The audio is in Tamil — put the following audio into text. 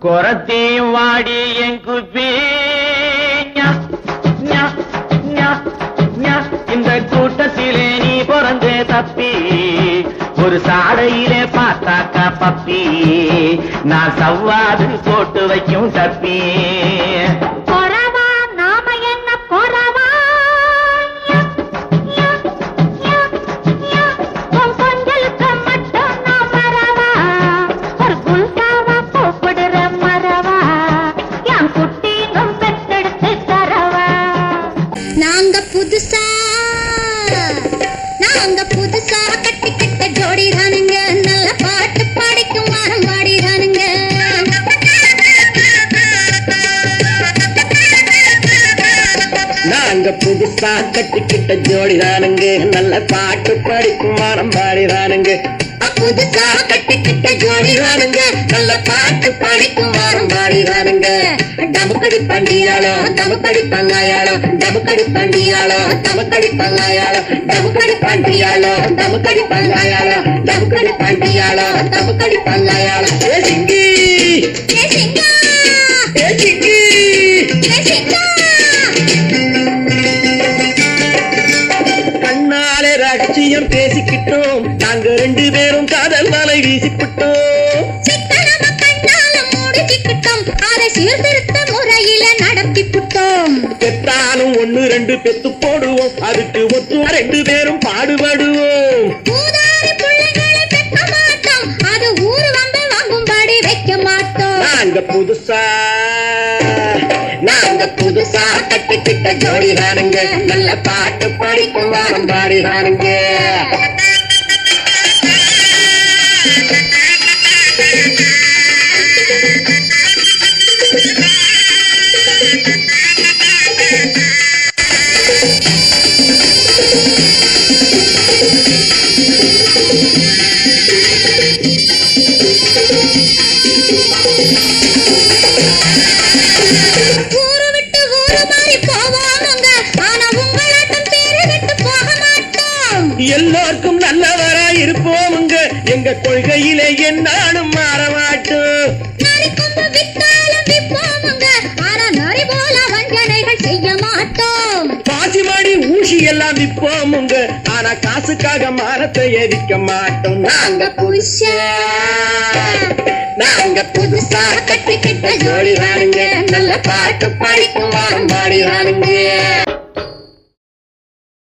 கொரத்தையும் வாடி என் குப்பி இந்த கூட்டத்திலே நீ பிறந்தே தப்பி ஒரு சாடையிலே பார்த்தாக்கா பப்பி நான் சவ்வாது போட்டு வைக்கும் தப்பி நாங்க புதுசா கட்டிக்கிட்ட ஜோடி தானுங்க நல்ல பாட்டு பாடிக்கும் வாரம் பாடிதானுங்க நாங்க புதுசா கட்டிக்கிட்ட ஜோடி தானுங்க நல்ல பாட்டு பாடிக்கும் வாரம் பாடிதானுங்க புதுசா கட்டிக்கிட்ட ஜோடி தானுங்க நல்ல பாட்டு பாடிக்கும் வாரம் பாடிதானுங்க டமுக்கடி பண்டியாளோ டமுக்கடி பங்காயாளோ டமுக்கடி பண்டியாளோ டமுக்கடி பங்காயாளோ டமுக்கடி பண்டியாளோ டமுக்கடி பங்காயாளோ டமுக்கடி பண்டியாளோ டமுக்கடி பங்காயாளோ ஏ சிங்கி ஏ சிங்கா ஏ சிங்கி ஏ சிங்கா கண்ணாலே ரகசியம் பேசிக்கிட்டோம் நாங்க ரெண்டு பேரும் காதல் வலை வீசிக்கிட்டோம் சீர்திருத்த முறையில நடத்தி புட்டோம் பெத்தாலும் ஒண்ணு ரெண்டு பெத்து போடுவோம் அதுக்கு ஒத்து ரெண்டு பேரும் பாடுபடுவோம் ஊதாரி பிள்ளைகளை பெற்க மாட்டோம் அது ஊரு வந்து வாங்கும்படி வைக்க மாட்டோம் நாங்க புதுசா கட்டிக்கிட்ட ஜோடி தானுங்க நல்ல பாட்டு பாடிக்கும் வாரம் பாடிதானுங்க எல்லாருக்கும் நல்லவரா இருப்போமுங்க எங்க கொள்கையிலே என்னாலும் மாற மாட்டோம் பாசிமாடி ஊசி எல்லாம் விற்போமுங்க ஆனா காசுக்காக மரத்தை எரிக்க மாட்டோம் நாங்க புதுசா கட்டிக்கிட்ட ஜோடி தானுங்க நல்ல பாட்டு பாடிக்கும் வாரம் பாடி தானுங்க